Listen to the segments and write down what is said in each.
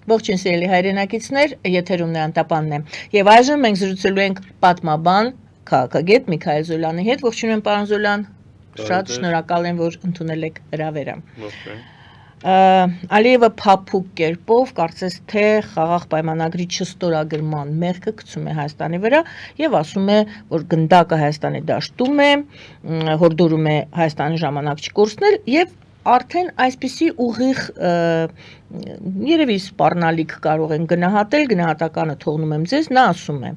Ողջույն սիրելի հայրենակիցներ, եթերումն է Անտապանն է։ Եվ այժմ մենք զրուցելու ենք պատմաբան քաղաքագետ Միքայել Զոլյանի հետ։ Ողջույն եմ, պարոն Զոլյան։ Շատ շնորհակալ եմ, որ ընդունել եք հրավերը։ Ալիևը փափուկ կերպով կարծես թե խաղաղ պայմանագրի չստորագրման մեղքը գցում է Հայաստանի վրա եւ ասում է, որ գնդակը Հայաստանի դաշտում է, հորդորում է Հայաստանի ժամանակ չկորցնել եւ արդեն այսպիսի ուղիղ երևի սպառնալիք կարող են գնահատել, գնահատականը թողնում եմ ձեզ, նա ասում է.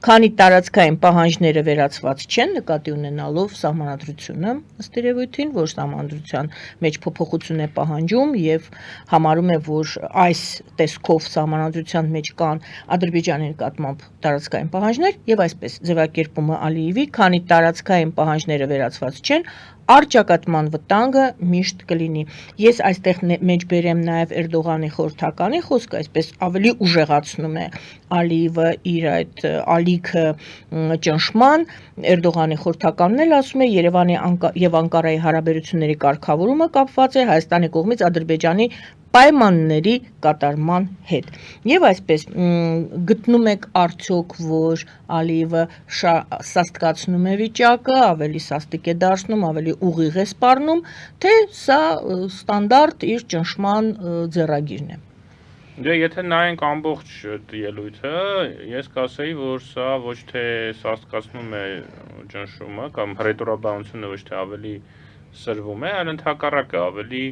քանի տարածքային պահանջները վերացված չեն, նկատի ունենալով սահմանադրությունը, ըստ երևույթին, որ սահմանադրության մեջ փոփոխություն է պահանջում եւ համարում է, որ այս տեսքով սահմանադրության մեջ կան Ադրբեջանի նկատմամբ տարածքային պահանջներ եւ այսպես ձևակերպումը Ալիևի, քանի տարածքային պահանջները վերացված չեն, առճակատման վտանգը միշտ կլինի։ Ես այստեղ մեջ բերեմ նաև Էրդողանի խորհրդականի խոսքը, այսպես ավելի ուժեղացնում է Ալիևը իր այդ ալիքը ճնշման, Էրդողանի խորհրդականն էլ ասում է Երևանի եւ Անկարայի հարաբերությունների կարգավորումը կապված է Հայաստանի կողմից Ադրբեջանի պայմանների կատարման հետ։ Եվ այսպես գտնում եք արդյոք, որ Ալիևը սաստկացնում է վիճակը, ավելի սաստիկ է դարձնում, ավելի ուղիղ է սպառնում, թե սա ստանդարտ իր ճնշման ձեռագիրն է։ Դե եթե նայենք ամբողջ ելույթը, ես կասեի, որ սա ոչ թե սաստկացնում է ճնշումը կամ հռետորաբանությունը ոչ թե ավելի սրվում է, այլ ընդհակառակը ավելի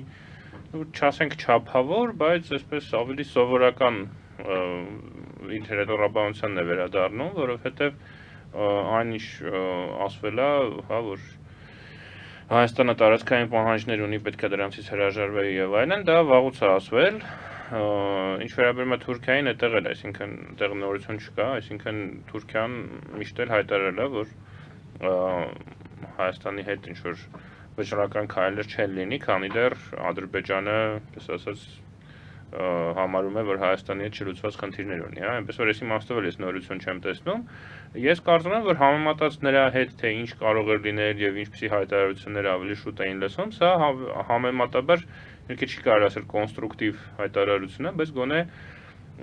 չասենք չափավոր, բայց այսպես ավելի սովորական իր հռետորաբանությանն է վերադառնում, որովհետև այն ինչ ասվել է, հա, որ Հայաստանը տարածքային պահանջներ ունի, պետք է դրանցից հրաժարվի եւ այլն, դա վաղուց է ասվել, ինչ վերաբերում է Թուրքիային, այդտեղ էլ, այսինքն այդտեղ նորություն չկա, այսինքն Թուրքիան միշտ էլ հայտարարել է, որ Հայաստանի հետ ինչ որ վճռական քայլեր չեն լինի, քանի դեռ Ադրբեջանը, այսպես ասած, համարում է, որ Հայաստանի հետ չլուծված խնդիրներ ունի, հա, այնպես որ այս իմաստով էլ ես նորություն չեմ տեսնում։ Ես կարծում եմ, որ համեմատած նրա հետ, թե ինչ կարող էր լինել եւ ինչպիսի հայտարարություններ ավելի շուտ էին լսում, սա համեմատաբար ինքը չի կարող ասել կոնստրուկտիվ հայտարարություն է, բայց գոնե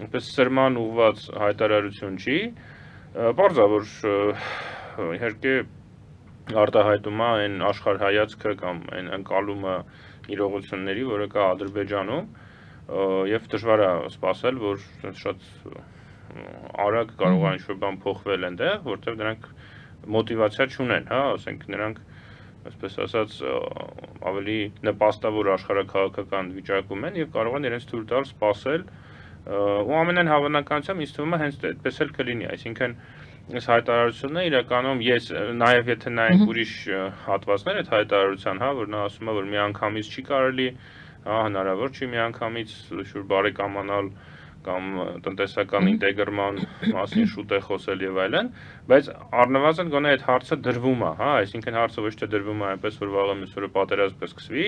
այնպես սրման ուղված հայտարարություն չի։ Պարզ է, որ իհարկե արտահայտում է այն աշխարհայացքը կամ այն ընկալումը իրողությունների, որը կա Ադրբեջանում, եւ դժվար է սպասել, որ շատ արագ կարող է ինչ-որ բան փոխվել այնտեղ, որտեղ նրանք մոտիվացիա չունեն, հա, ասենք նրանք, այսպես ասած, ավելի նպաստավոր աշխարհաքաղաքական վիճակում են եւ կարող են իրենց թույլ տալ սպասել, ու ամենայն հավանականությամբ ինձ թվում է հենց այդպես էլ կլինի, այսինքն այս հայտարարությունը իրականում ես նաեւ եթե նայենք ուրիշ հատվածներ այդ հայտարարության, հա, որ նա ասում է, որ միանգամից չի կարելի, հա, հնարավոր չի միանգամից շուտ բարեկամանալ կամ տնտեսական ինտեգրման մասին շուտ է խոսել եւ այլն, բայց առնվազն գոնե այդ հարցը դրվում է, հա, այսինքն հարցը ոչ թե դրվում է այնպես, որ վաղը մյուսօրը պատերազմ կսկսվի,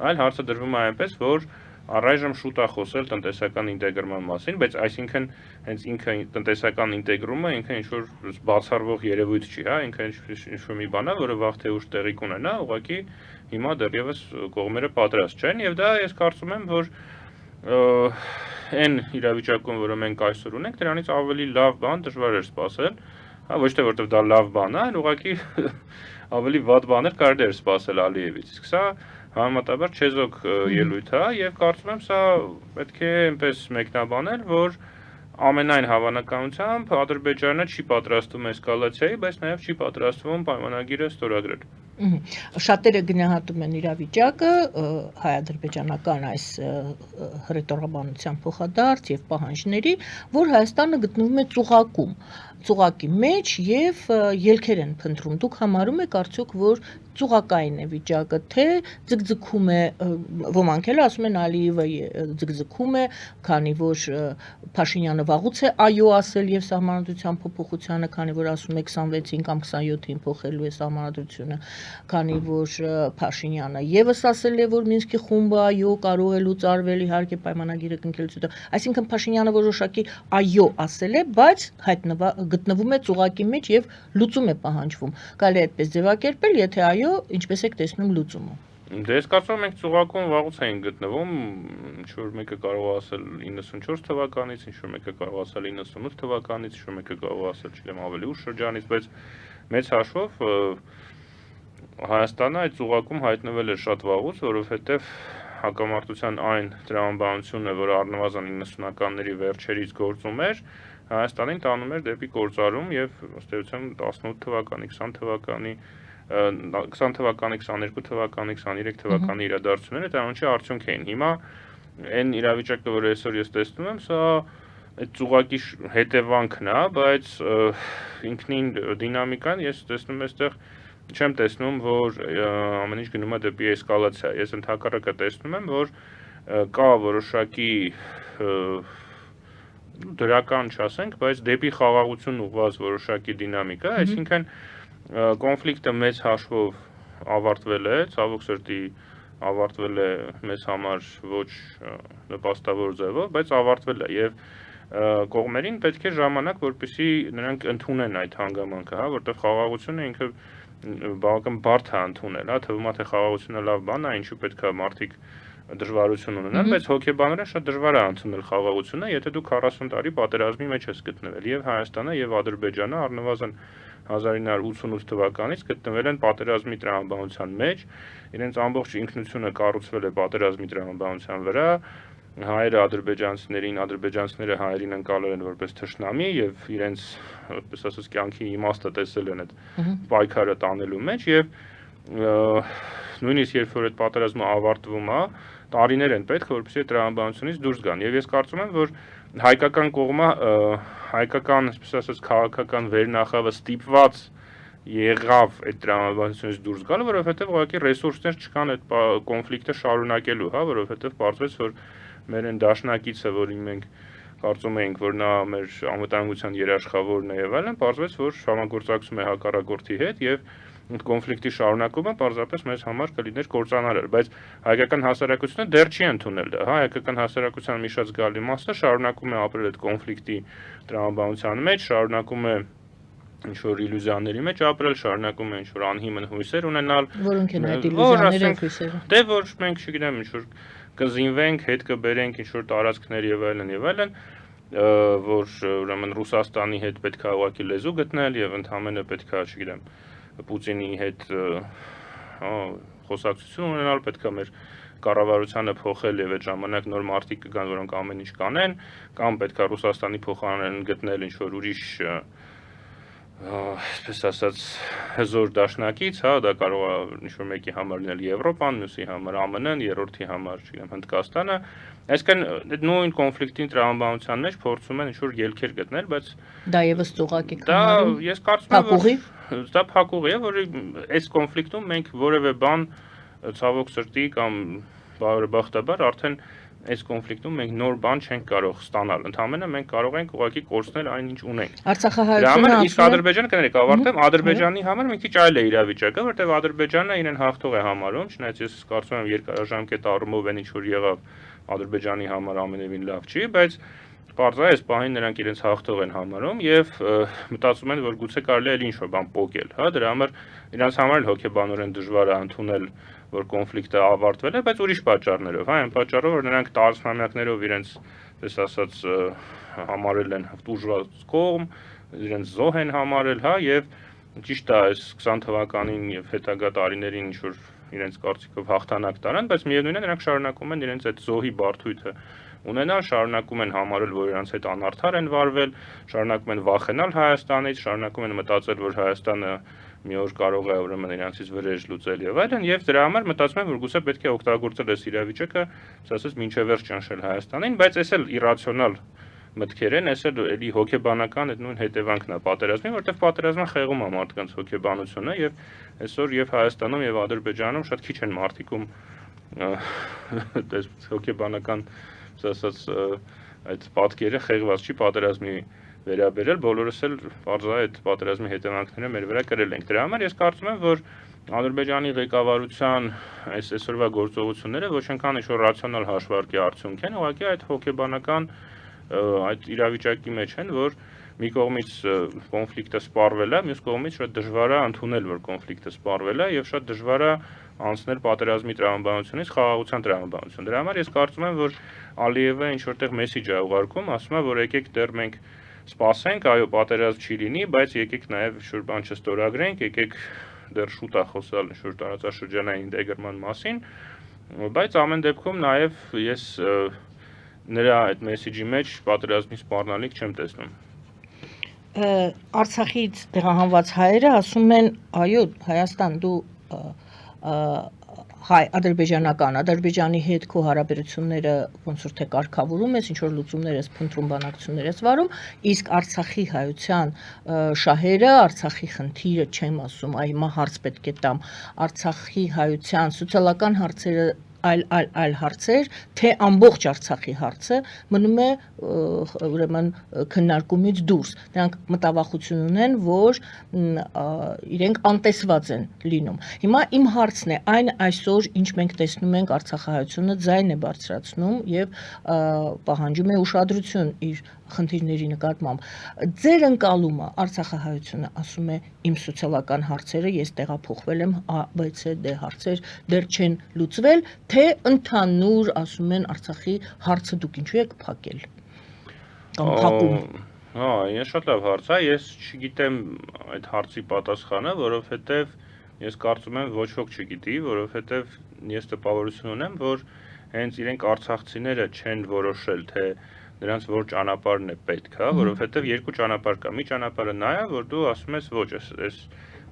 այլ հարցը դրվում է այնպես, որ առայժմ շուտ է խոսել տնտեսական ինտեգրման մասին, բայց այսինքն հենց ինքը տնտեսական ինտեգրումը ինքը ինչ որ բացառվող երևույթ չի, հա, ինքը ինչ որ մի բան է, որը վաղ թե ուշ տեղի կունենա, ուղղակի հիմա դեռևս կողմերը պատրաստ չեն եւ դա ես կարծում եմ, որ այն իրավիճակում, որը մենք այսօր ունենք, դրանից ավելի լավ բան դժվար է սպասել, հա, ոչ թե որտեղ դա լավ բան է, այլ ուղղակի ավելի վատ բաներ կարելի է սպասել Ալիևից։ Իսկ սա համեմատաբար չեզոք ելույթ է եւ կարծում եմ սա պետք է այնպես մեկնաբանել, որ ամենայն հավանականությամբ Ադրբեջանը չի պատրաստվում էսկալացիայի, բայց նաեւ չի պատրաստվում պայմանագիրը ստորագրել։ Շատերը գնահատում են իրավիճակը հայ-ադրբեջանական այս հռետորաբանության փոխադարձ եւ պահանջների, որ Հայաստանը գտնվում է ծուղակի մեջ եւ ելքեր են փնտրում։ Դուք համարում եք արդյոք, որ ծուղակային է վիճակը, թե ձգձգում է, ոմանք էլ ասում են Ալիևը ձգձգում է, քանի որ Փաշինյանը վաղուց է այո ասել եւ սահմանադրության փոփոխությանը, քանի որ ասում է 26-ին կամ 27-ին փոխելու է սահմանադրությունը, քանի որ Փաշինյանը եւս ասել է, որ Մինսկի խումբը այո կարող է լուծարվել իհարկե պայմանագիրը կնքելուց հետո, այսինքն Փաշինյանը որոշակի այո ասել է, բայց գտնվում է ծուղակի մեջ եւ լուծում է պահանջվում։ Կարելի է այդպես ձևակերպել, եթե այո, ինչպես եք տեսնում լուծումը։ Դե ես կարծում եմ մենք ծուղակում վաղուց էին գտնվում, ինչ-որ մեկը կարող է ասել 94 թվականից, ինչ-որ մեկը կարող է ասել 98 թվականից, ինչ-որ մեկը կարող է ասել, չգիտեմ, ավելի ուշ շրջանից, բայց մեծ հաշվով Հայաստանը այդ ծուղակում հայտնվել էր շատ վաղուց, որովհետև հակամարտության այն տրամաբանությունը, որ առնվազն 90-ականների վերջերից գործում էր, Հայաստանին տանում էր դեպի գործարում եւ ըստ էության 18 թվականի, 20 թվականի 20 թվականի, 22 թվականի, 23 թվականի իրադարձությունները դրանից արդյունք էին։ Հիմա այն իրավիճակը, որ այսօր ես տեսնում եմ, սա այդ ծուղակի հետևանքն է, բայց ինքնին դինամիկան ես տեսնում եմ այստեղ չեմ տեսնում, որ ամեն ինչ գնում է դեպի էսկալացիա։ Ես ընդհակառակը տեսնում եմ, որ կա որոշակի դրական չասենք, բայց դեպի խաղաղություն ուղղված որոշակի դինամիկա, այսինքն կոնֆլիկտը մեծ հաշվով ավարտվել է, ցավոք սրտի ավարտվել է մեզ համար ոչ նպաստավոր ձևով, բայց ավարտվել է եւ կողմերին պետք է ժամանակ, որպեսզի նրանք ընդունեն այդ հանգամանքը, հա, որտեղ խաղաղությունը ինքը բավական բարդ է ընդունել, հա, թվում է թե խաղաղությունը լավ բան է, ինչու պետք է մարդիկ դժվարություն ունենան, բայց հոգեբանորեն շատ դժվար է ընդունել խաղաղությունը, եթե դու 40 տարի պատերազմի մեջ ես գտնվել, եւ Հայաստանը եւ Ադրբեջանը առնվազն 1988 թվականից գտնվել են պատերազմի տրամաբանության մեջ, իրենց ամբողջ ինքնությունը կառուցվել է պատերազմի տրամաբանության վրա, հայերը ադրբեջանցիները հայերին ընկալել են որպես թշնամի եւ իրենց, այսպես ասած, կյանքի իմաստը տեսել են այդ պայքարը տանելու մեջ եւ նույնիսկ երբ որ այդ պատերազմը ավարտվում է, տարիներ են պետք, որպեսզի այդ տրամաբանությունից դուրս գան եւ ես կարծում եմ, որ հայկական կողմը հայկական, այսպես ասած, քաղաքական վերնախավը ստիպված եղավ այդ տրամաբանությունից դուրս գալ, որովհետեւ ուղղակի ռեսուրսներ չկան այդ կոնֆլիկտը շարունակելու, հա, որովհետեւ պարզվեց, որ մեր այն դաշնակիցը, որին մենք կարծում էինք, որ նա մեր անվտանգության երաշխավորն է եւ այլն, պարզվեց, որ համագործակցում է հակառակորդի հետ եւ այդ կոնֆլիկտի շարունակումը պարզապես մեզ համար կլիներ կործանարար, բայց հայկական հասարակությունը դեռ չի ընդունել դա, հա, հայկական հասարակության մի շատ զգալի մասը շարունակում է ապրել այդ կոնֆլիկտի տրամաբանության մեջ, շարունակում է ինչ-որ իլյուզիաների մեջ ապրել, շարունակում է ինչ-որ անհիմն հույսեր ունենալ, որոնք են այդ իլյուզիաները, հույսերը։ Դե որ մենք, չգիտեմ, ինչ-որ կզինվենք, հետ կբերենք ինչ-որ տարածքներ եւ այլն, որ ուրեմն Ռուսաստանի հետ պետք է ուղղակի լեզու գտնել եւ ընդհանրապես պետք է, չգիտեմ, Պուտինի հետ խոսակցություն ունենալ, պետք է մեր կառավարությանը փոխել եւ այդ ժամանակ նոր մարդիկ կգան, որոնք ամեն ինչ կանեն, կամ պետք է Ռուսաստանի փոխարեն գտնել ինչ-որ ուրիշ, այսպես ասած, հզոր դաշնակից, հա, դա կարող է ինչ-որ մեկի համար լինել Եվրոպան, մյուսի համար ԱՄՆ-ն, երրորդի համար, չգիտեմ, Հնդկաստանը, այսինքն այդ նույն կոնֆլիկտի տրամաբանության մեջ փորձում են ինչ-որ ելքեր գտնել, բայց դա եւս ծուղակի քննարկում։ Դա ես կարծում եմ, որ դա փակուղի է, որ այս կոնֆլիկտում մենք որևէ բան ցավոք սրտի կամ բարեբախտաբար արդեն այս կոնֆլիկտում մենք նոր բան չենք կարող ստանալ։ Ընդհանրապես մենք կարող ենք ուղղակի կորցնել այն, ինչ ունենք։ Արցախահայությունը իսկ Ադրբեջանը կներեք, ավարտեմ, Ադրբեջանի համար մի քիչ այլ է իրավիճակը, որտեղ Ադրբեջանը իրեն հաղթող է համարում, չնայած ես կարծում եմ երկարաժամկետ առումով այն ինչ որ եղավ Ադրբեջանի համար ամենևին լավ չի, բայց պարզա այս պահին նրանք իրենց հաղթող են համարում եւ մտածում են, որ գուցե կարելի է ինչ-որ բան փոկել, հա, դրա համար իրենց համար էլ հոգեբանորեն դժվար է ընդունել, որ կոնֆլիկտը ավարտվել է, բայց ուրիշ պատճառներով, հա, այն պատճառով, որ նրանք տարածքներով իրենց, այսպես ասած, համարել են ուժված կողմ, իրենց զոհ են համարել, հա, եւ ճիշտ է, այս 20 թվականին եւ հետագա տարիներին ինչ որ իրենց կարծիքով հաղթանակ տարան, բայց միևնույն է նրանք շարունակում են իրենց այդ զոհի բարդույթը ունենալ, շարունակում են համարել, որ իրանց հետ անարդար են վարվել, շարունակում են վախենալ Հայաստանից, շարունակում են մտածել, որ Հայաստանը մի օր կարող է ուրեմն իրանցից վրեժ լուծել եւ այլն, եւ դրա համար մտածում են, որ գուցե պետք է օգտագործել այս իրավիճակը, ասած մինչեւ վերջ ճնշել Հայաստանին, բայց այս էլ իրացիոնալ մտքեր են, այս էլ էլի հոգեբանական այդ նույն հետևանքն է պատերազմի, որտեղ պատերազմը խեղում է մարդկանց հոգեբանությունը եւ այսօր եւ Հայաստանում եւ Ադրբեջանում շատ քիչ են մարդիկում հոգեբանական ասած այդ պատկերը խեղված չի պատերազմի վերաբերել, բոլորս էլ բարձր այդ պատերազմի հետևանքները մեր վրա կրել ենք։ Դրա համար ես կարծում եմ, որ Ադրբեջանի ղեկավարության այսօրվա գործողությունները ոչ այնքան ինչ-որ ռացիոնալ հաշվարկի արդյունք են, ուղղակի այդ հոգեբանական այդ իրավիճակի մեջ են, որ մի կողմից կոնֆլիկտը սպառվել է, մյուս կողմից շատ դժվար է ընդունել, որ կոնֆլիկտը սպառվել է եւ շատ դժվար է անցնել պատերազմի տրամաբանությունից խաղաղության տրամաբանություն։ Դրա համար ես կարծում եմ, որ Ալիևը ինչ որտեղ մեսիջ է ուղարկում, ասում է, որ եկեք դեռ մենք սպասենք, այո, պատերազմ չի լինի, բայց եկեք նաև ինչ-որ բան չստորագրենք, եկեք դեռ շուտ է խոսալ ինչ-որ տարածաշրջանային ինտեգրման մասին, բայց ամեն դեպքում նաև ես նրա այդ մեսիջի մեջ պատերազմի սպառնալիք չեմ տեսնում։ Արցախից տեղահանված հայերը ասում են, այո, Հայաստան դու հայ-ադրբեջանական, Ադրբեջանի հետ քո հարաբերությունները ոնց որ թե կարգավորում ես, ինչ որ լուծումներ ես փնտրում, բանակցություններ ես վարում, իսկ Արցախի հայության շահերը, Արցախի խնդիրը չեմ ասում, այ հարց պետք է տամ, Արցախի հայության սոցիալական հարցերը այլ հարցեր, թե ամբողջ Արցախի հարցը մնում է ուրեմն քննարկումից դուրս։ Նրանք մտավախություն ունեն, որ իրենք անտեսված են լինում։ Հիմա իմ հարցն է, այն այսօր ինչ մենք տեսնում ենք Արցախահայությունը ձայն է բարձրացնում եւ պահանջում է ուշադրություն իր խնդիրների նկատմամբ։ Ձեր ընկալումը Արցախահայությունը ասում է իմ սոցիալական հարցերը ես տեղափոխվել եմ ABC հարցեր դեռ չեն լուծվել, թե ընդհանուր ասում են Արցախի հարցը դուք ինչու եք փակել կամ փակում։ Ես շատ լավ հարց է, ես չգիտեմ այդ հարցի պատասխանը, որովհետև ես կարծում եմ ոչ ոք չգիտի, որովհետև ես տպավորություն ունեմ, որ հենց իրենք արցախցիները չեն որոշել, թե նրանց որ ճանապարհն է պետք, հա, որովհետև երկու ճանապարհ կա։ Մի ճանապարհը նա է, որ դու ասում ես ոչ, այս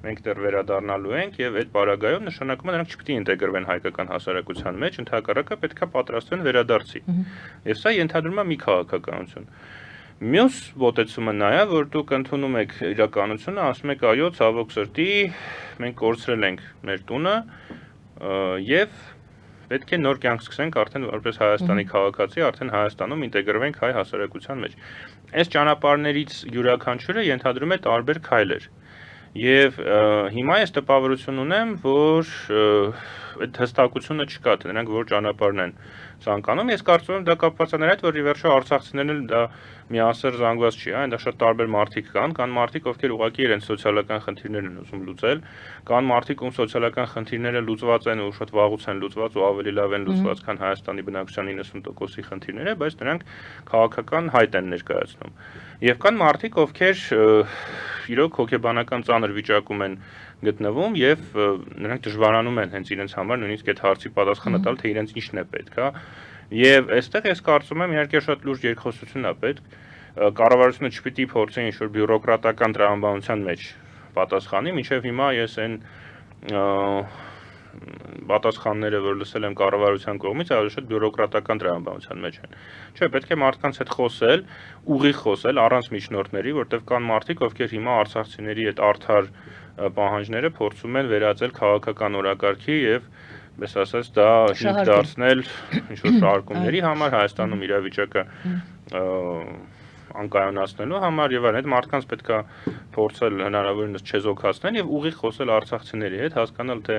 մենք դեռ վերադառնալու ենք եւ այդ պարագայում նշանակում է նրանք չպետք է ինտեգրվեն հայկական հասարակության մեջ, ընդհակառակը պետք է պատրաստվեն վերադարձի։ Եվ սա ենթադրում է մի քաղաքականություն։ Մյուս մոտեցումը նա է, որ դուք ընդունում եք իրականությունը, ասում եք այո, ցավոք սրտի, մենք կորցրել ենք մեր տունը եւ պետք է նոր կյանք սկսենք արդեն որպես Հայաստանի քաղաքացի, արդեն Հայաստանում ինտեգրվենք հայ հասարակության մեջ։ Այս ճանապարհներից յուրաքանչյուրը ենթադրում է տարբեր քայլեր։ Եվ հիմա ես տպավորություն ունեմ, որ այդ հստակությունը չկա, թե նրանք որ ճանապարհն են ցանկանում։ Ես կարծում եմ դա կապված է նրա հետ, որ ի վերջո արցախցիներն դա միասեռ զանգված չի, այն դա շատ տարբեր մարդիկ կան մարդիկ, ովքեր ուղղակի իրենց սոցիալական խնդիրներն են ուզում լուծել, կան մարդիկ, ում սոցիալական խնդիրները լուծված են ու շատ վաղուց են լուծված ու ավելի լավ են լուծված, քան Հայաստանի բնակչության 90%-ի խնդիրները, բայց նրանք քաղաքական հայտ են ներկայացնում։ Եվ կան մարդիկ, ովքեր իրոք հոգեբանական ծանր վիճակում են գտնվում եւ նրանք դժվարանում են հենց իրենց համար նույնիսկ այդ հարցի պատասխանը տալ, թե իրենց ինչն է պետք, հա։ Եվ այստեղ ես կարծում եմ իհարկե շատ լուրջ երկխոսություն է պետք։ Կառավարությունը չպիտի փորձի ինչ-որ բյուրոկրատական տրամաբանության մեջ պատասխանի, մինչեւ հիմա ես այն պատասխանները, որ լսել եմ կառավարության կողմից, ավելի շատ բյուրոկրատական տրամաբանության մեջ են։ Չէ, պետք է մարդկանց հետ խոսել, ուղիղ խոսել առանց միջնորդների, որտեղ կան մարդիկ, ովքեր հիմա արցախցիների այդ արդար պահանջները փորձում են վերածել քաղաքական օրակարգի եւ ես ասած դա հիմք դարձնել ինչ-որ շարժումների համար Հայաստանում իրավիճակը անկայունացնելու համար եւ այդ մարդկանց պետքա փորձել հնարավորինս չեզոքացնել եւ ուղիղ խոսել արցախցիների հետ, հասկանալ թե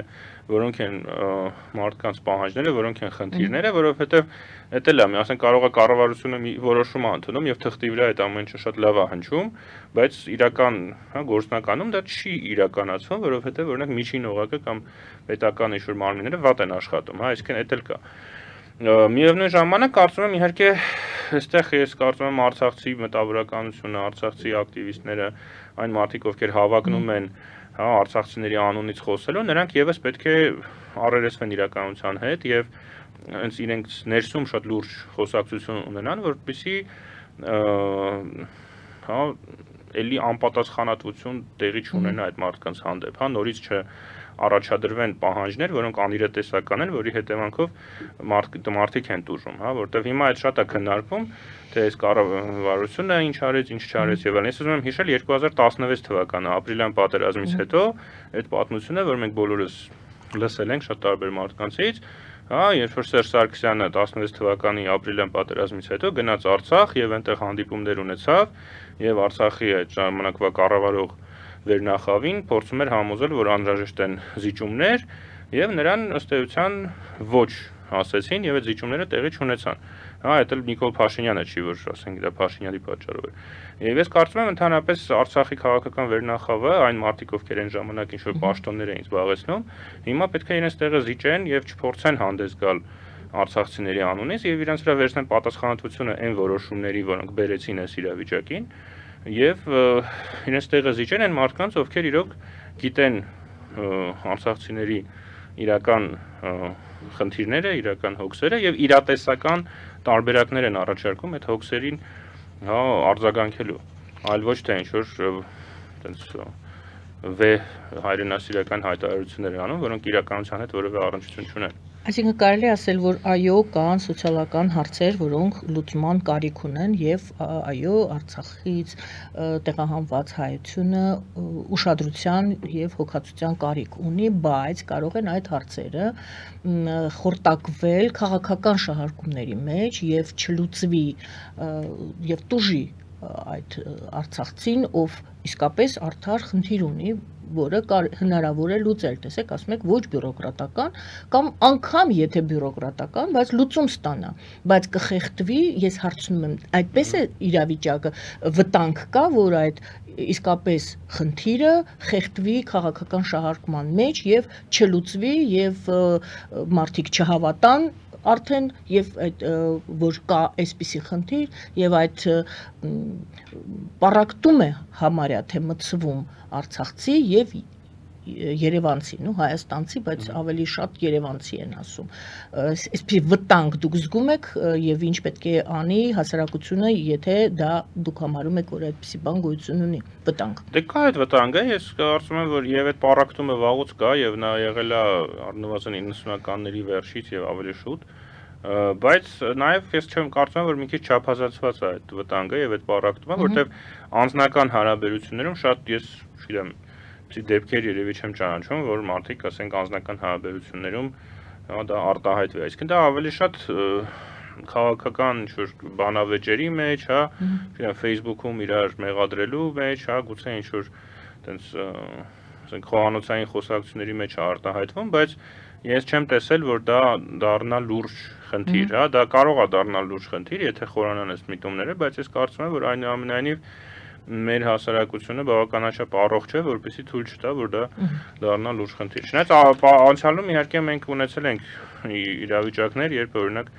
որոնք են մարդկանց պահանջները, որոնք են խնդիրները, որովհետեւ դա էլ է, ասենք կարող է կառավարությունը մի որոշում ընդունում եւ թղթի վրա այդ ամեն ինչը շատ լավ է հնչում, բայց իրական, հա, գործնականում դա չի իրականացվում, որովհետեւ օրինակ միջին օղակը կամ պետական ինչ-որ մարմինները վատ են աշխատում, հա, այսինքն դա էլ կա։ Միևնույն ժամանակ կարծում եմ իհարկե այստեղ ես կարծում եմ արցախցի մտավորականությունը, արցախցի ակտիվիստները, այն մարդիկ, ովքեր հավակնում են, հա, արցախցիների անունից խոսելու, նրանք եւս պետք է առերեսվեն իրականության հետ եւ հենց իրենց ներսում շատ լուրջ խոսակցություն ունենան, որպեսզի հա էլի անպատասխանատվություն տեղի չունենա այդ մարդկանց հանդեպ, հա, նորից առաջադրվեն պահանջներ, որոնք անիրատեսական են, որի հետևանքով մարդիկ են տուժում, հա, որտեվ հիմա այդ շատ է քննարկվում, թե այս կառավարությունը ինչ արեց, ինչ չարեց եւ այլն։ Ես ուզում եմ հիշել 2016 թվականը ապրիլյան պատերազմից հետո այդ պատմությունը, որ մենք բոլորս լսել ենք շատ տարբեր մարդկանցից, հա, երբ որ Սերժ Սարգսյանը 16 թվականի ապրիլյան պատերազմից հետո գնաց Արցախ եւ այնտեղ հանդիպումներ ունեցավ եւ Արցախի այդ ժամանակվա կառավարող վերնախավին փորձում էր համոզել, որ անհրաժեշտ են զիջումներ եւ նրան ըստ էության ոչ ասեցին եւ այդ զիջումները տեղի չունեցան։ Հա, դա էլ Նիկոլ Փաշինյանը չի, որ ասենք դա Փաշինյանի պատճառով էր։ Եվ ես կարծում եմ ընդհանրապես Արցախի քաղաքական վերնախավը, այն մարդիկ, ովքեր այն ժամանակ ինչ-որ պաշտոններ էին զբաղեցնում, հիմա պետք է իրենց տեղը զիջեն եւ չփորձեն հանդես գալ արցախցիների անունից եւ իրենց վրա վերցնեն պատասխանատվությունը այն որոշումների, որոնք բերեցին այս իրավիճակին, եւ իրենց տեղը զիջեն այն մարդկանց, ովքեր իրոք գիտեն արցախցիների իրական խնդիրները, իրական հոգսերը եւ իրատեսական տարբերակներ են առաջարկում այդ հոգսերին արձագանքելու, այլ ոչ թե ինչ-որ այտենց հայրենասիրական հայտարարություններ անում, որոնք իրականության հետ որևէ առնչություն չունեն։ Այսինքն կարելի ասել, որ այո, կան սոցիալական հարցեր, որոնք լուծման կարիք ունեն եւ այո, Արցախից տեղահանված հայությունը ուշադրության եւ հոգացության կարիք ունի, բայց կարող են այդ հարցերը խորտակվել քաղաքական շահարկումների մեջ եւ չլուծվի եւ տուժի այդ արցախցին, ով իսկապես արդար խնդիր ունի, որը հնարավոր է լուծել, տեսեք, ասում եք ոչ բյուրոկրատական կամ անգամ եթե բյուրոկրատական, բայց լուծում ստանա, բայց կխեղդվի, ես հարցնում եմ, այդպես է իրավիճակը, վտանգ կա, որ այդ իսկապես խնդիրը խեղդվի քաղաքական շահարկման մեջ եւ չլուծվի եւ մարդիկ չհավատան արդեն եւ այդ որ կա այսպիսի խնդիր եւ այդ պարակտում է համարյա թե մցվում արցախցի եւ երևանցի, հայաստանցի, բայց ավելի շատ երևանցի են ասում։ Այսպիսի վտանգ դուք զգում եք եւ ինչ պետք է անի հասարակությունը, եթե դա դուք համարում եք, որ այդպիսի բան գոյություն ունի, վտանգ։ Դե կա այդ վտանգը, ես կարծում եմ, որ եւ այդ պարակտումը վաղուց կա եւ նա եղել է առնվազն 90-ականների վերջից եւ ավելի շուտ, բայց նաեւ ես չեմ կարծում, որ մի քիչ չափազացված է այդ վտանգը եւ այդ պարակտումը, որտեւ անձնական հարաբերություններում շատ ես չգիտեմ դեպքեր երևի չեմ ճանաչում, որ մարդիկ, ասենք, անձնական հարաբերություններում դա արտահայտվի, այսինքն դա ավելի շատ քաղաքական ինչ-որ բանավեճերի մեջ, հա, չգիտեմ, Facebook-ում իրար մեղադրելու մեջ, հա, գուցե ինչ-որ այտենց, ասենք, խոհանոցային խոսակցությունների մեջ է արտահայտվում, բայց ես չեմ տեսել, որ դա դառնա լուրջ խնդիր, հա, դա կարող է դառնալ լուրջ խնդիր, եթե խորանան այս միտումները, բայց ես կարծում եմ, որ այնուամենայնիվ մեր հասարակությունը բավականաչափ առողջ է, որպեսզի թույլ չտա, որ դա դառնա լուրջ խնդիր։ Չնայած անցյալում իհարկե մենք ունեցել ենք իրավիճակներ, երբ օրինակ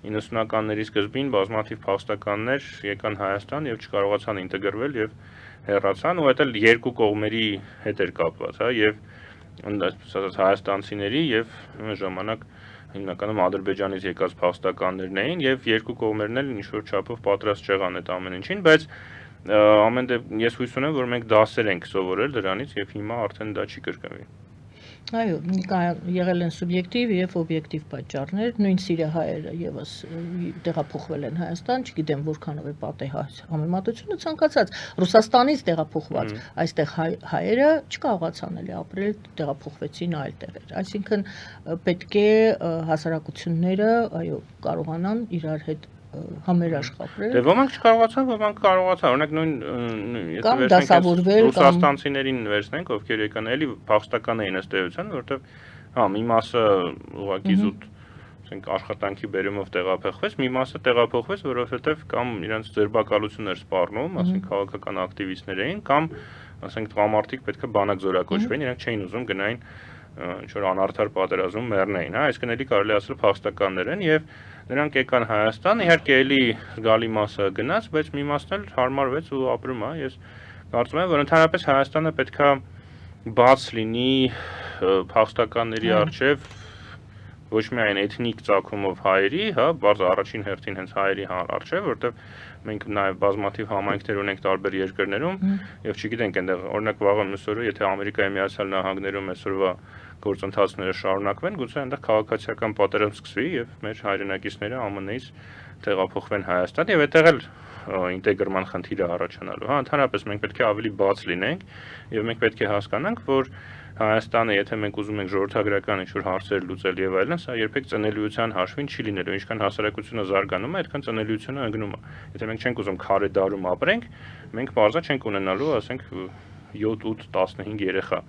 90-ականների սկզբին բազմաթիվ փախստականներ եկան Հայաստան եւ չկարողացան ինտեգրվել եւ հեռացան, ու դա երկու կողմերի հետ էր կապված, հա, եւ այսպես ասած հայաստանցիների եւ նույն ժամանակ հիմնականում Ադրբեջանից եկած փախստականներն էին եւ երկու կողմերն էլ ինչ որ չափով պատրաստ չեղան այդ ամեն ինչին, բայց ամեն դեպքում ես հույս ունեմ, որ մենք դասեր ենք սովորել դրանից եւ հիմա արդեն դա չի կրկնվի։ Այո, եղել են սուբյեկտիվ եւ օբյեկտիվ պատճառներ, նույն սիրիահայերը եւս տեղափոխվել են Հայաստան, չգիտեմ որքանով է պատեհ համեմատությունը, ցանկացած Ռուսաստանից տեղափոխված այստեղ հայերը չկարողացան էլի ապրել, տեղափոխվեցին այլ տեղեր։ Այսինքն պետք է հասարակությունները, այո, կարողանան իրար հետ համերաշխ ապրել։ Դե ոմանք չկարողացան, ոմանք կարողացան, օրինակ նույն կամ դասավորվել, ռուսաստանցիներին վերցնենք, ովքեր եկան էլի փախստական էին ըստ էության, որովհետև հա մի մասը ուղղակի զուտ, ասենք աշխատանքի բերումով տեղափոխվեց, մի մասը տեղափոխվեց, որովհետև կամ իրենց ձերբակալություն էր սպառնում, ասենք քաղաքական ակտիվիստներ էին, կամ ասենք տղամարդիկ պետք է բանակ զորակոչվեին, իրենք չէին ուզում գնային ինչ-որ անարդար պատերազմում մեռնեին, հա, այսինքն էլի կարելի ասել փախստականներ են եւ նրանք եկան Հայաստան, իհարկե էլի զգալի մասը գնաց, բայց մի մասն էլ հարմարվեց ու ապրում է։ Ես կարծում եմ, որ ընդհանրապես Հայաստանը պետքա բաց լինի փախստականների առջև ոչ միայն էթնիկ ծագումով հայերի, հա, բարձ առաջին հերթին հենց հայերի առջև, որտեղ մենք նաև բազմաթիվ համայնքներ ունենք տարբեր երկրներում եւ չգիտենք այնտեղ օրինակ վաղը մյուսօրը եթե Ամերիկայի Միացյալ Նահանգներում այսօրվա գործընթացները շարունակվեն, գուցե այնտեղ քաղաքացիական պատերազմ սկսվի եւ մեր հայրենակիցները ԱՄՆ-ից տեղափոխվեն Հայաստան եւ այդտեղ էլ ինտեգրման խնդիրը առաջանալու, հա, ընդհանրապես մենք պետք է ավելի բաց լինենք եւ մենք պետք է հասկանանք, որ Հայաստանը, եթե մենք ուզում ենք ժողովրդագրական ինչ-որ հարցեր լուծել եւ այլն, սա երբեք ծնելիության հաշվին չի լինելու, ինչքան հասարակությունը զարգանում է, այդքան ծնելիությունը ընկնում է։ Եթե մենք չենք ուզում քարե դարում ապրենք, մենք բարձր չենք ունենալու, ասենք 7, 8, 15 երեխա։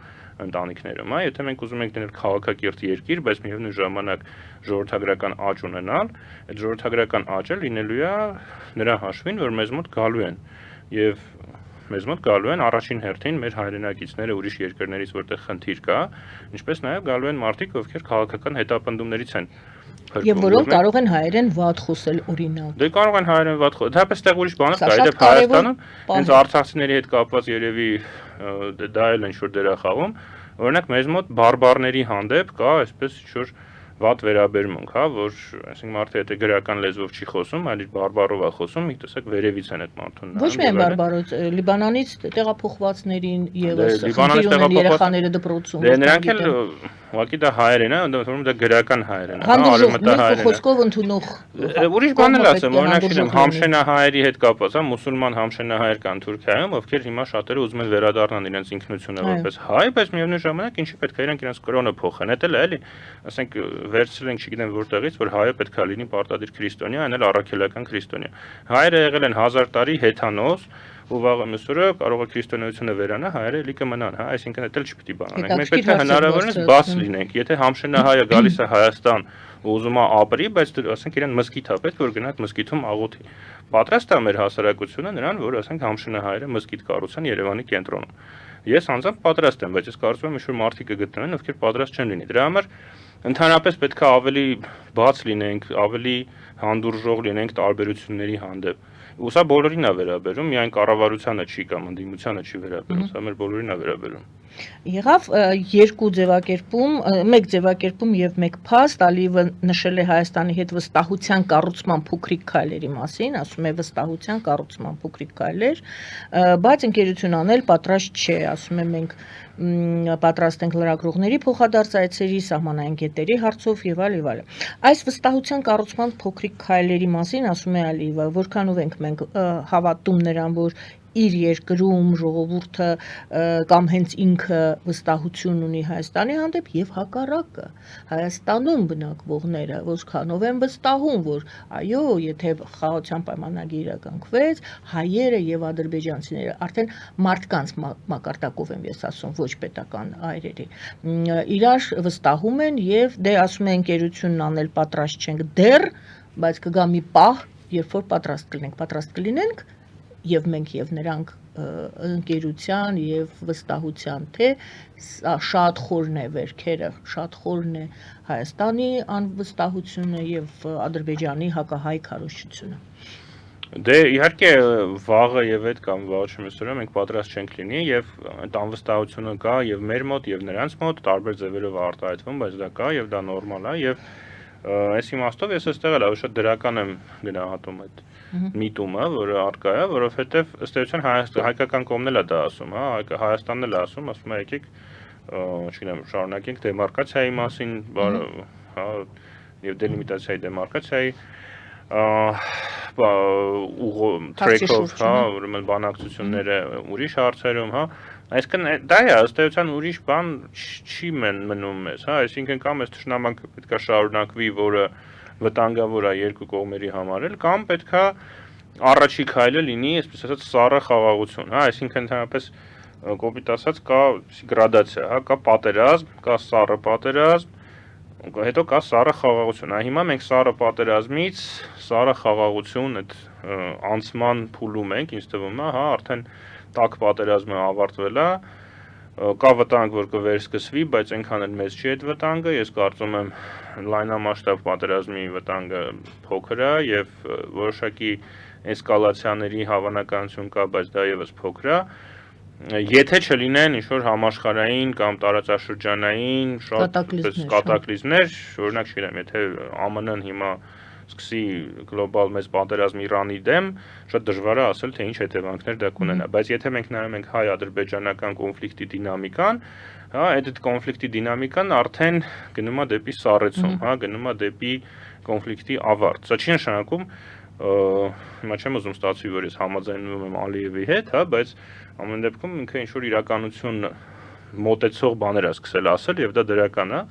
ընտանիքներում, հա, եթե մենք ուզում ենք լինել քաղաքակիրթ երկիր, բայց միևնույն ժամանակ ժողովրդագրական աճ ունենալ, այդ ժողովրդագրական աճը լինելու է նրա հաշվին, որ մեզ մոտ գալու են եւ մեզ մոտ գալու են առաջին հերթին մեր հայրենակիցները ուրիշ երկրներից, որտեղ խնդիր կա, ինչպես նաեւ գալու են մարդիկ, ովքեր քաղաքական հետապնդումներից են Եվ որոնք կարող են հայերեն վատ խոսել օրինակ։ Դե կարող են հայերեն վատ խոսել, դեպս տեղ ուրիշ բան կա, իդեպ Հայաստանում, հենց արցախցիների հետ կապված երևի դա էլ ինչ-որ դեր է խաղում, օրինակ մեզ մոտ բարբարների հանդեպ կա այսպես ինչ-որ վատ վերաբերմունք, հա, որ այսինքն մարդը եթե գրական լեզվով չի խոսում, այլ իր բարբարով է խոսում, մի տեսակ վերևից են այդ մարդուն նայում։ Ոչ միայն բարբարոց, Լիբանանից տեղափոխվածներին եւս Լիբանանից երեխաները դպրոցում։ Դե նրանք էլ ուղղակի դա հայերեն է, ընդհանրում դա գրական հայերեն է, արևմտահայերեն։ Խոսքով ընդունող։ Ուրիշ բան էլ ասեմ, օրինակ չեմ համշենահայերի հետ կապված, հա, մուսուլման համշենահայեր կան Թուրքիայում, ովքեր հիմա շատերը ուզում են վերադառնալ իրենց ինքնությունը որպես հայ, բայց միևնույն ժամանակ ինչի պետք է իրանք իրենց կրոնը փոխեն, դա էլ է, էլի, ասենք վերցրել ենք չգիտեմ որտեղից, որ հայը պետք է լինի պարտադիր քրիստոնյա, այն էլ առաքելական քրիստոնյա։ Հայերը եղել են 1000 տարի հեթանոս ու վաղը մյուսօրը կարող է քրիստոնեությունը վերանա, հայերը էլի կմնան, հա, այսինքն դա էլ չպիտի բան անենք։ Մենք պետք է հնարավորինս բաց լինենք, եթե համշենահայը գալիս է Հայաստան ու ուզում է ապրի, բայց ասենք իրեն մզկիթ է պետք, որ գնա այդ մզկիթում աղոթի։ Պատրաստ է մեր հասարակությունը նրան, որ ասենք համշենահայերը մզկիթ կառուցեն Երևանի կենտրոնում։ Ես անձամբ պատրաստ եմ, բայց ես կարծում եմ, ինչ-որ մարդիկ կգտնվեն, ովքեր պատրաստ չեն լինի։ Դրա համար ընդհանրապես պետք է ավելի բաց լինենք, ավելի հանդուրժող լինենք տարբերությունների հանդեպ։ Ու սա բոլորին է վերաբերում, միայն կառավարությանը չի կամ ընդդիմությանը չի վերաբերում, սա մեր բոլորին է վերաբերում։ Եղավ երկու ձևակերպում, մեկ ձևակերպում եւ մեկ փաստ, Ալիևը նշել է Հայաստանի հետ վստահության կառուցման փոքրիկ քայլերի մասին, ասում է վստահության կառուցման փոքրիկ քայլեր, բայց ընկերություն անել պատրաստ չէ, ասում է մենք պատրաստ ենք լրագրողների փոխադարձայցերի, սահմանային գետերի հարցով եւ այլ եւ այլ։ Այս վստահության կառուցման փոքրիկ քայլերի մասին ասում է Ալիևը, որքանով ենք մենք հավատում նրան, որ իր երկրում ժողովուրդը կամ հենց ինքը վստահություն ունի Հայաստանի հանդեպ եւ հակառակը Հայաստանում բնակվողները որքանով են վստահում, որ այո, եթե խաղաղության պայմանագիրը կնքվեց, հայերը եւ ադրբեջանցիները արդեն մարդկանց մակարդակով եմ ես ասում, ոչ պետական այրերի, իրար վստահում են եւ դե ասում են ընկերությունն անել պատրաստ չենք դեռ, բայց կգա մի պահ, երբ որ պատրաստ կլինենք եւ մենք եւ նրանք ընկերության եւ վստահության թե շատ խորն է վերքերը, շատ խորն է Հայաստանի անվստահությունը եւ Ադրբեջանի հակահայ քարոզչությունը։ Դե իհարկե վաղը եւ այդ կամ վաղը չմեսօրը մենք պատրաստ չենք լինի եւ այդ անվստահությունը կա եւ մեր մոտ եւ նրանց մոտ տարբեր ձևերով արտահայտվում, բայց դա կա եւ դա նորմալ է եւ այս իմաստով ես այստեղ էլ շատ դրական եմ գնահատում այդ միտումը, որը արկա է, որովհետև ըստ էության հայկական կողմն էլ է դա ասում, հա, Հայաստանն էլ է ասում, ասում է եկեք, չգիտեմ, շարունակենք դեմարկացիայի մասին, հա, եւ դելիմիտացիայի դեմարկացիայի թրեքով, հա, ուրեմն բանակցությունները ուրիշ հարցերում, հա, այսինքն դա է, ըստ էության ուրիշ բան չի մնում մեզ, հա, այսինքն կամ այս թշնամանքը պետք է շարունակվի, որը վտանգավոր է երկու կողմերի համար էլ, կամ պետք է առաջի քայլը լինի, այսպես ասած, սառը խաղաղություն, հա, այսինքն ընդհանրապես կոպիտ ասած կա գրադացիա, հա, կա պատերազմ, կա սառը պատերազմ, հետո կա սառը խաղաղություն։ Հա, հիմա մենք սառը պատերազմից սառը խաղաղություն այդ անցման փուլում ենք, ինձ թվում է, հա, արդեն տաք պատերազմը ավարտվել է, կա վտանգ, որ կվերսկսվի, բայց այնքան էլ մեծ չի այդ վտանգը, ես կարծում եմ լայնամասշտաբ պատերազմի վտանգը փոքր է եւ որոշակի էսկալացիաների հավանականություն կա, բայց դա եւս փոքր է։ Եթե չլինեն ինչ-որ համաշխարհային կամ տարածաշրջանային շատ կատակլիզմներ, օրինակ չգիտեմ, եթե ԱՄՆ-ն հիմա սկսի գլոբալ մեծ պատերազմ Իրանի դեմ, շատ դժվար է ասել, թե ինչ հետևանքներ դա կունենա, բայց եթե մենք նայում ենք հայ-ադրբեջանական կոնֆլիկտի դինամիկան, հա, այդ կոնֆլիկտի դինամիկան արդեն գնում է դեպի սառեցում, հա, գնում է դեպի կոնֆլիկտի ավարտ։ Սա չի նշանակում, հիմա չեմ ուզում ստացվի, որ ես համաձայնվում եմ Ալիևի հետ, հա, բայց ամեն դեպքում ինքը ինչ-որ իրականություն մոտեցող բաներ է սկսել ասել եւ դա դրական է,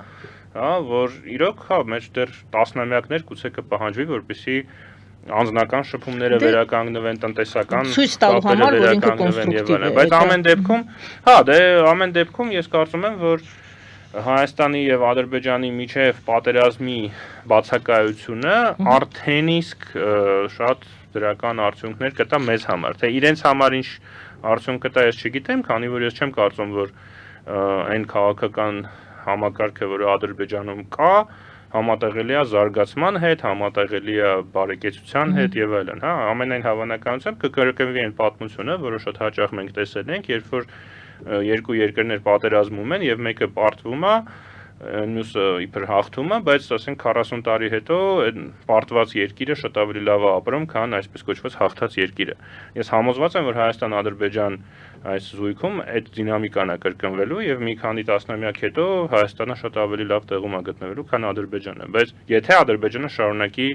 հա, որ իրոք, հա, մեջ դեռ տասնամյակներ գուցե կպահանջվի, որպեսզի անձնական շփումները վերականգնվեն, տնտեսական ցույց տալու համար, որ ինքը կոնստրուկտիվ է։ Բայց ամեն դեպքում, ամեն դեպքում ես կարծում եմ, որ Հայաստանի եւ Ադրբեջանի միջև պատերազմի բացակայությունը արդեն իսկ շատ դրական արդյունքներ կտա մեզ համար։ Թե իրենց համար ինչ արդյունք կտա, ես չգիտեմ, քանի որ ես չեմ կարծում, որ այն քաղաքական համակարգը, որը Ադրբեջանում կա, համատեղելի է զարգացման հետ, համատեղելի է բարեկեցության հետ եւ այլն, ամենայն հավանականությամբ կկրկնվի այն պատմությունը, որը շատ հաճախ մենք տեսել ենք, երբ որ երկու երկրներ պատերազմում են եւ մեկը պարտվում է, մյուսը իբր հաղթում է, բայց ասենք 40 տարի հետո այդ պարտված երկիրը շատ ավելի լավ է ապրում, քան այսպես կոչված հաղթած երկիրը։ Ես համոզված եմ, որ Հայաստան-Ադրբեջան այս զույգում այդ դինամիկան է կրկնվելու եւ մի քանի տասնամյակ հետո Հայաստանը շատ ավելի լավ տեղում է գտնվելու, քան Ադրբեջանը, բայց եթե Ադրբեջանը շարունակի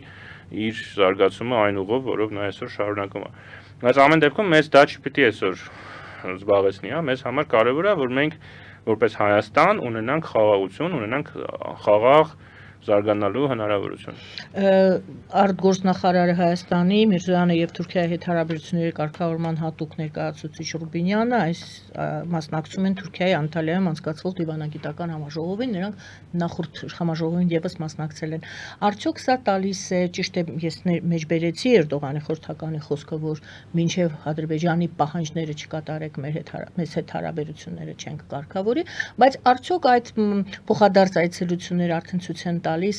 իր զարգացումը այն ուղով, որով նա այսօր շարունակում է։ Բայց ամեն դեպքում մեզ դա չպիտի այսօր զբաղեցնի, մեզ համար կարևոր է, որ մենք որպես Հայաստան ունենանք խաղաղություն, ունենանք խաղաղ զարգանալու հնարավորություն։ Արտգործնախարարը Հայաստանի Միրզոյանը եւ Թուրքիայի հետ հարաբերությունների կարգավորման հատուկ ներկայացուցիչ Ռուբինյանը այս մասնակցում են Թուրքիայի Անտալիայում անցկացվող դիվանագիտական համաժողովին, նրանք նախորդ համաժողովին եւս մասնակցել են։ Արդյոք սա տալիս է, ճիշտ է, ես մեջբերեցի Էրդողանի խորհրդականի խոսքը, որ մինչեւ Ադրբեջանի պահանջները չկատարեք, մեզ հետ հարաբերությունները չենք կարգավորի, բայց արդյոք այդ փոխադարձ այցելությունները արդեն ցույց են տալիս,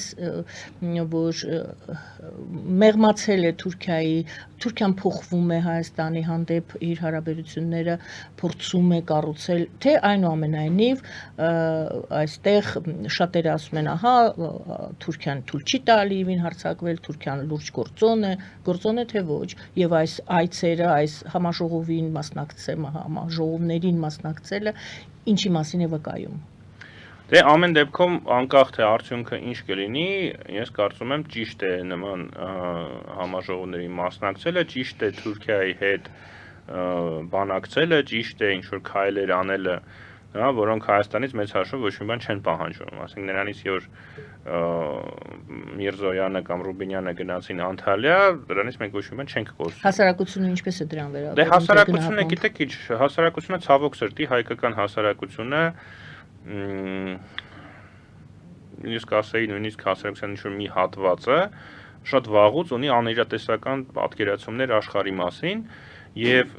որ մեղմացել է Թուրքիան փոխվում է Հայաստանի հանդեպ իր հարաբերությունները փորձում է կառուցել, թե այնուամենայնիվ այստեղ շատերը ասում են, Թուրքիան թույլ չի տալի իրեն հարձակվել, Թուրքիան լուրջ գործոն է թե ոչ, եւ այս այցերը, այս համաժողովներին մասնակցելը ինչի մասին է վկայում։ Դե ամեն դեպքում անկախ թե արդյունքը ինչ կլինի, ես կարծում եմ ճիշտ է նման համաժողովների մասնակցելը, ճիշտ է Թուրքիայի հետ բանակցելը, ճիշտ է ինչ որ քայլեր անելը, որոնք Հայաստանից մեծ հաշվով ոչ մի բան չեն պահանջում, ասենք նրանից որ Միրզոյանը կամ Ռուբինյանը գնացին Անտալիա, դրանից մենք ոչ մի բան չենք խոսում։ Հասարակությունը ինչպես է դրան վերաբերվում։ Դե հասարակությունը, գիտեք, հասարակությունը ցավոք սրտի հայկական հասարակությունը ես կասեի նույնիսկ հասարակության ինչ-որ մի հատվածը շատ վաղուց ունի անիրատեսական պատկերացումներ աշխարհի մասին եւ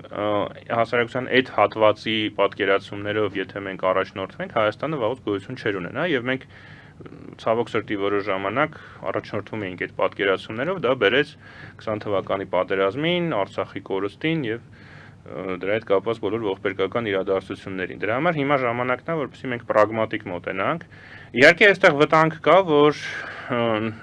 հասարակության այդ հատվածի պատկերացումներով եթե մենք առաջնորդվենք Հայաստանը վաղուց գոյություն չէր ունենա եւ մենք ցավոք սրտի որոշ ժամանակ առաջնորդվում էինք այդ պատկերացումներով, դա բերեց 20 թվականի պատերազմին, Արցախի կորուստին եւ դրա հետ կապված բոլոր ողբերգական իրադարձություններին։ Դրա համար հիմա ժամանակն է, որպեսզի մենք պրագմատիկ մոտենանք։ Իհարկե, այստեղ վտանգ կա, որ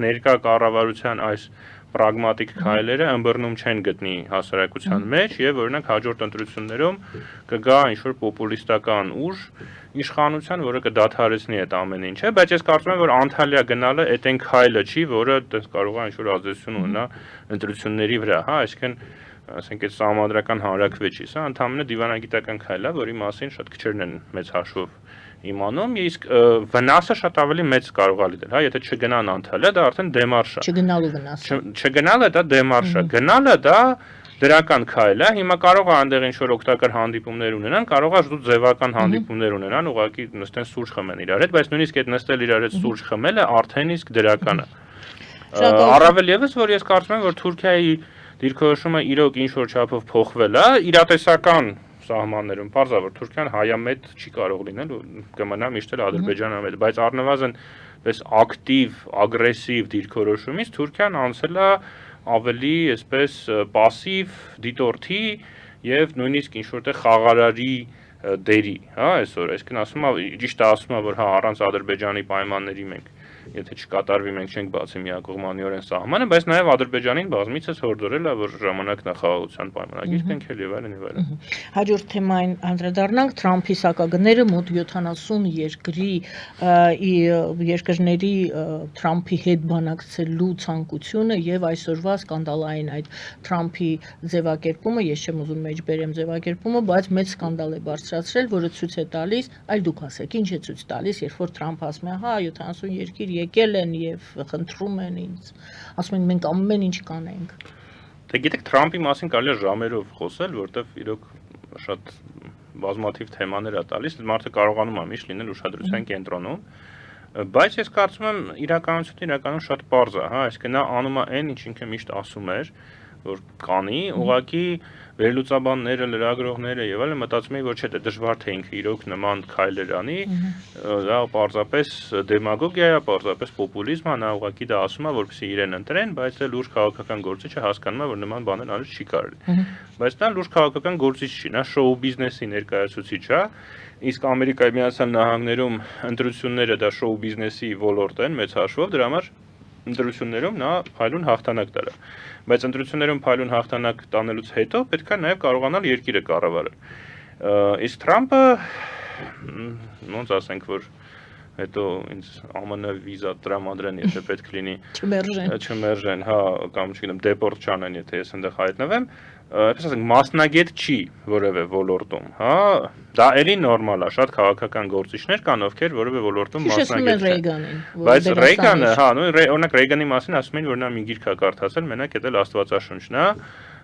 ներկա կառավարության այս պրագմատիկ քայլերը ըմբռնում չեն գտնի հասարակության մեջ եւ օրինակ հաջորդ ընտրություններում կգա ինչ-որ պոպուլիստական ուժ իշխանության, որը կդադարեցնի այդ ամեն ինչը, բայց ես կարծում եմ, որ Անտալիա գնալը այդ այն քայլը չի, որը կարող է ինչ-որ ազդեցություն ունենա ընտրությունների վրա, այսինքն ասենք այդ սահմանադրական հանրաքվե չի, սա ընդհանրապես դիվանագիտական քայլ է, որի մասին շատ քչերն են մեծ հաշվով իմանում, իսկ վնասը շատ ավելի մեծ կարող է լինել, եթե չգնան Անտալիա, դա արդեն դեմարշ է։ Չգնալու վնասը։ Չգնալը դա դեմարշ է, գնալը դա դրական քայլ է, հիմա կարող է այնտեղ ինչ-որ օգտակար հանդիպումներ ունենան, կարող է զուտ ձևական հանդիպումներ ունենան, ուղղակի նստեն սուրճ խմեն իրար հետ, բայց նույնիսկ այդ նստել իրար հետ սուրճ խմելը արդեն իսկ դրական է։ Առավել եւս, որ ես կարծում եմ, որ Թուրքիայի դիրքորոշումը իրոք ինչ-որ չափով փոխվել է, իրատեսական սահմաններում, պարզավոր Թուրքիան հայամետ չի կարող լինել, կմնա միշտ էլ Ադրբեջանամետ, բայց առնվազն պես ակտիվ, ագրեսիվ դիրքորոշումից Թուրքիան անցել է ավելի այսպես пассив դիտորդի եւ նույնիսկ ինչ-որտեղ խաղարարի դերի, այսօր, այսինքն ասում է, ճիշտ է ասում է, որ առանց Ադրբեջանի պայմանների մենք եթե չկատարվի մենք չենք բացի միակողմանիորեն սահմանը, բայց նաև Ադրբեջանին բազմիցս հորդորել է, որ ժամանակն է խաղաղության պայմանագիր կնքել եւ այլն եւ այլն։ Հաջորդ թեմային անդրադառնանք Թրամփի սակագները մոտ 70 երկրների Թրամփի հետ բանակցելու ցանկությունը եւ այսօրվա սկանդալային այդ Թրամփի ձևակերպումը, ես չեմ ուզում մեջբերեմ ձևակերպումը, բայց մեծ սկանդալ է բարձրացրել, որը ցույց է տալիս, այլ դուք ասեք, ինչ է ցույց տալիս, երբ որ Թրամփը ասում է, 70 երկիր եկել են եւ խնդրում են ինձ, ասում են մենք ամեն ինչ կանենք։ Դե գիտեք, Թրամփի մասին կարելի է ժամերով խոսել, որովհետև իրոք շատ բազմաթիվ թեմաներ է տալիս, մարդը կարողանում է միշտ լինել ուշադրության կենտրոնում, բայց ես կարծում եմ իրականությունը իրականում շատ պարզ է, հա, այսինքն նա անում է այն, ինչ ինքը միշտ ասում էր, որ կանի, ուղղակի վերլուծաբանները, լրագրողները եւ այլն մտածում էին, որ չէ, դա դժվար թե ինքը իրոք նման քայլեր անի, դա պարզապես դեմագոգիա է, պարզապես պոպուլիզմ է, նա ուղղակի դա ասում է, որպեսզի իրեն ընտրեն, բայց էլ լուրջ քաղաքական գործիչը հասկանում է, որ նման բաներ անել չի կարելի։ Բայց նա լուրջ քաղաքական գործիչ չի, նա շոու բիզնեսի ներկայացուցիչ է, իսկ Ամերիկայի Միացյալ Նահանգներում ընտրությունները դա շոու բիզնեսի ոլորտ են մեծ հաշվով, դրա համար ընտրություններում նա փայլուն հաղթանակ տարավ։ Բայց ընտրություններում փայլուն հաղթանակ տանելուց հետո պետք է նաև կարողանալ երկիրը կառավարել։ Իսկ Թրամփը ոնց ասենք, որ հետո ինձ ԱՄՆ վիզա տրամադրեն, եթե պետք լինի, չմերժեն, հա, կամ չգիտեմ, դեպորտ չանեն, եթե ես այնտեղ հայտնվեմ, այսպես ասենք, մասնագետ չի որևէ ոլորտում, հա, դա էլի նորմալ է, շատ քաղաքական գործիչներ կան, ովքեր որևէ ոլորտում մասնագետ չեն։ Բայց Ռեյգանը, հա, օրինակ Ռեյգանի մասին ասում են, որ նա մի գիրք է կարդացել, մենակ դա Աստվածաշունչն է,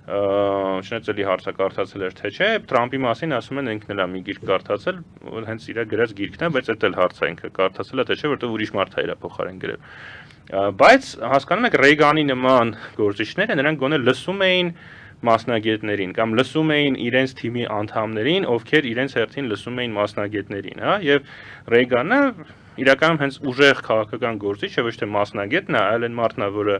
չնայած էլի հարցը կարդացել էր թե չէ, Թրամփի մասին ասում են ինքն էլ է մի գիրք կարդացել, որ հենց իր գրած գիրքն է, բայց դա էլ հարց է ինքը կարդացել է թե չէ, որտեղ ուրիշ մարդ է իր փոխարեն գրել։ Բայց հասկանում եք, Ռեյգանի նման գործիչները նրանք գոնե լսում էին մասնագետներին կամ լսում էին իրենց թիմի անդամներին, ովքեր իրենց հերթին լսում էին մասնագետներին, հա, եւ Ռեյգանը իրականում հենց ուժեղ քաղաքական գործիչ է, ոչ թե մասնագետ, նա այլ այն մարդն է, որը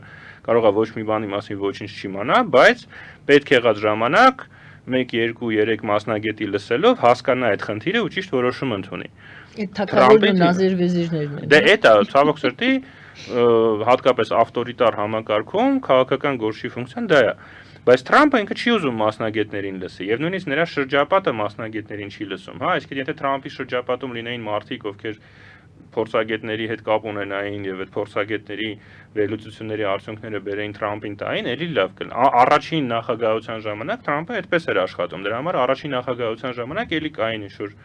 կարող է ոչ մի բանի մասին ոչինչ չիմանա, բայց պետք եղած ժամանակ 1, 2, 3 մասնագետի լսելով հասկանա այդ խնդիրը ու ճիշտ որոշում ընդունի։ Այդ թակավորն ու նազիր վեզիրներն են։ Դե դա ցավոք սրտի հատկապես ավտորիտար համակարգում քաղաքական գործի ֆունկցիան դա է։ Բայց Թրամփը ինքը չի ուզում մասնագետներին լսի, եւ նույնիսկ նրա շրջապատը մասնագետներին չի լսում, հա, այսինքն եթե Թրամփի շրջապատում լինեին մարդիկ, ովքեր փորձագետների հետ կապ ունենային եւ այդ փորձագետների վերլուծությունների արդյունքները բերեին Թրամփին տային, էլի լավ կլինի։ Առաջին նախագահության ժամանակ Թրամփը այդպես էր աշխատում, դրա համար առաջին նախագահության ժամանակ էլի կային ինչ-որ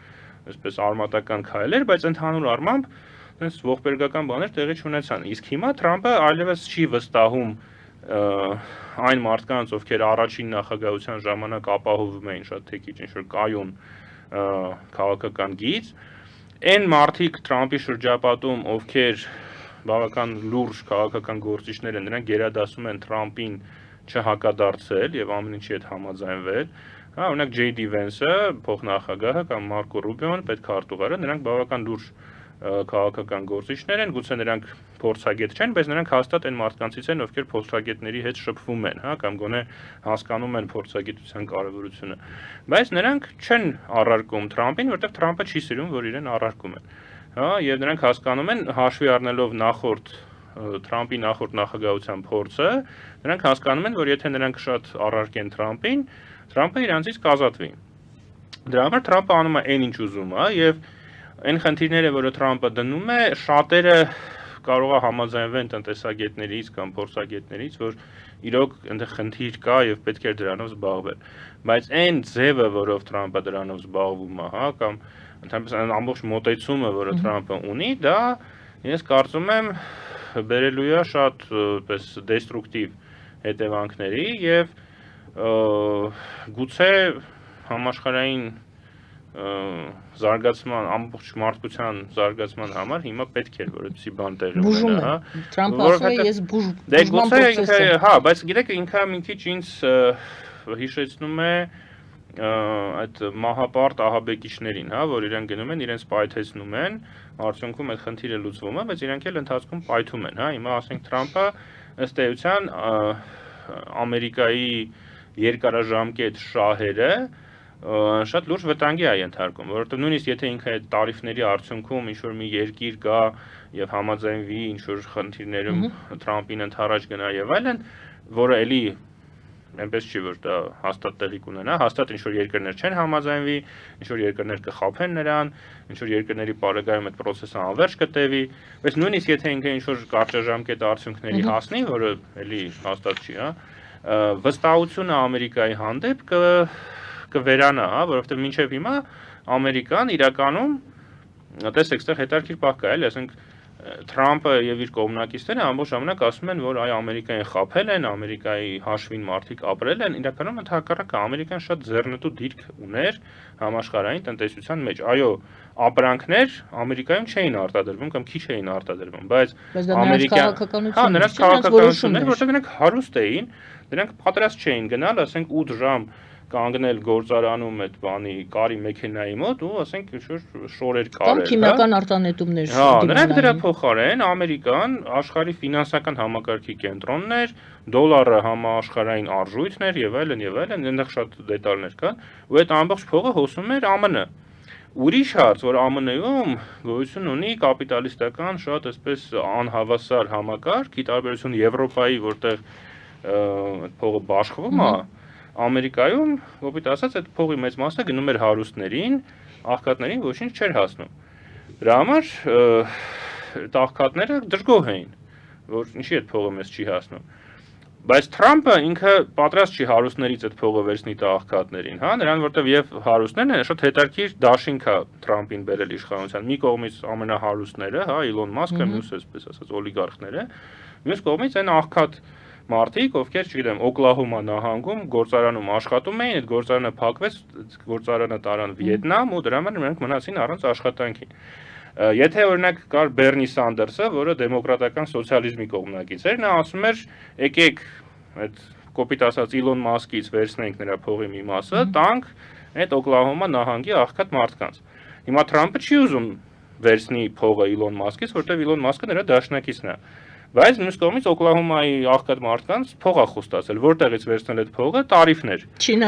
այսպես արմատական քայլեր, բայց ընդհանուր առմամբ այնպես ողբերգական բաներ տեղի չունեցան։ Իսկ հիմա Թրամփը այլևս չի վստահում այն մարդկանց, ովքեր առաջին նախագահության ժամանակ ապահովում էին շատ թեքիչ ինչ-որ կայուն քաղաքական գիծ, այն մարդիկ Թրամփի շրջապատում, ովքեր բավական լուրջ քաղաքական գործիչներ են, նրանք գերադասում են Թրամփին չհակադարձել եւ ամեն ինչի հետ համաձայնվել, հա, օրինակ J.D. Vance-ը, փոխնախագահը կամ Մարկո Ռուբիոն, պետքարտուղարը, նրանք բավական լուրջ քաղաքական գործիչներ են, գուցե նրանք փորձագետ չեն, բայց նրանք հաստատ այն մարդկանցից են, ովքեր փորձագետների հետ շփվում են, հա, կամ գոնե հասկանում են փորձագիտության կարևորությունը։ Բայց նրանք չեն առարկում Թրամփին, որտեղ Թրամփը չի սիրում, որ իրեն առարկում են։ Հա, եւ նրանք հասկանում են, հաշվի առնելով Թրամփի նախորդ նախագահության փորձը, նրանք հասկանում են, որ եթե նրանք շատ առարկեն Թրամփին, Թրամփը իրանցից կազատվի։ Դրա համար Թրամփը անում է այն ինչ ուզում է եւ այն խնդիրները, որը Թրամփը դնում է, շատերը կարող է համաձայնվեն տնտեսագետներից կամ փորձագետներից, որ իրոք այնտեղ խնդիր կա եւ պետք է դրանով զբաղվել։ Բայց այն ձևը, որով Թրամփը դրանով զբաղվում է, հա, կամ ընդհանրապես այն ամբողջ մոտեցումը, որը Թրամփը ունի, դա ես կարծում եմ բերելու է շատ պես դեստրուկտիվ հետևանքների եւ գուցե համաշխարհային զարգացման, ամբողջ մարդկության զարգացման համար հիմա պետք է որ այդպիսի բան տեղի ունենա, հա։ Թրամփը ասում է ես բուժման պրոցես եմ։ Հա, բայց գիտեք, ինքը մի քիչ ինձ հիշեցնում է այդ մահապարտ ահաբեկիչներին, հա, որ իրենք գնում են, իրենց պայթեցնում են, արդյունքում այդ խնդիրը լուծվում է, բայց իրենք էլ ընթացքում պայթում են, հա։ Հիմա ասենք Թրամփը ըստ էության Ամերիկայի երկարաժամկետ շահերը շատ լուրջ վտանգի է ենթարկում, որովհետև նույնիսկ եթե ինքը այդ տարիֆների արդյունքում ինչ-որ մի երկիր գա եւ համաձայնվի ինչ-որ խնդիրներում Թրամփին ընդառաջ գնա եւ այլն, որը էլի այնպես չի, որ դա հաստատ տեղի կունենա, հաստատ ինչ-որ երկրներ չեն համաձայնվի, ինչ-որ երկրներ կխաբեն նրան, ինչ-որ երկրների բարեկայում այդ process-ը անverջ կտևի, բայց նույնիսկ եթե ինքը ինչ-որ կարճաժամկետ արդյունքների հասնի, որը էլի հաստատ չի, հա, վստահությունը Ամերիկայի հանդեպ կվերանա, հա, որովհետև մինչև հիմա Ամերիկան իրականում տեսեք, այստեղ հետարքիր պահ կա, էլի, ասենք Թրամփը եւ իր կողմնակիցները ամբողջ ժամանակ ասում են, որ այ Ամերիկային խաբել են, Ամերիկայի հաշվին մարդիկ ապրել են, իրականում ընդհակառակը Ամերիկան շատ ձեռնտու դիրք ուներ համաշխարհային տնտեսության մեջ։ Այո, ապրանքներ Ամերիկայում չէին արտադրվում կամ քիչ էին արտադրվում, բայց նրանց քաղաքականություններ, որտեղ նրանք հարուստ էին, դրանք պատրաստ չէին գնալ, ասենք 8 ժամ կանգնել գործարանում այդ բանի կարի մեքենայի մոտ ու ասենք ինչ-որ շորեր կարել, կամ քիմիական արտանետումներ նրանք դրա փոխարեն Ամերիկան աշխարհի ֆինանսական համակարգի կենտրոնն էր, դոլարը համաշխարհային արժույթն էր եւ այլն, այնտեղ շատ դետալներ կան, ու այդ ամբողջ փողը հոսում էր ԱՄՆ։ Ուրիշ հարց, որ ԱՄՆ-ում գոյություն ունի կապիտալիստական շատ այսպես անհավասար համակարգ, ի տարբերություն Եվրոպայի, որտեղ այդ փողը բաշխվում է, Ամերիկայում, կոպիտ ասած, այդ փողի մեծ մասը գնում էր հարուստներին, աղքատներին ոչինչ չէր հասնում։ Դրա համար այդ աղքատները դժգոհ էին, որ ինչի այդ փողը մեզ չի հասնում։ Բայց Թրամփը ինքը պատրաստ չի հարուստներից այդ փողը վերցնի տա աղքատներին, հա, նրան որտեվ եւ հարուստներն են շատ հետաքրքիր դաշինք է Թրամփին բերել իշխանության։ Մի կողմից ամենահարուստները, հա, Իլոն Մասկը, մյուս այսպես ասած օլիգարխները, մյուս կողմից այն աղքատ մարդիկ, ովքեր, չգիտեմ, Օկլահոմա նահանգում գործարանում աշխատում էին, այդ գործարանը փակվեց, գործարանը տարան Վիետնամ ու դրա համար նրանք մնացին առանց աշխատանքի։ Եթե օրինակ կար Բերնի Սանդերսը, որը դեմոկրատական սոցիալիզմի կողմնակից էր, նա ասում էր, եկեք այդ կոպիտ ասած Իլոն Մասկից վերցնենք նրա փողի մի մասը, տանք այդ Օկլահոմա նահանգի աղքատ մարդկանց։ Հիմա Թրամփը չի ուզում վերցնի փողը Իլոն Մասկից, որտեղ Իլոն Մասկը նրա դաշնակիցն է։ Բայց մյուս կողմից Օկլահոմայի աղքատ մարդկանց փող է խոստացել, որտեղից վերցնել այդ փողը տարիֆներ։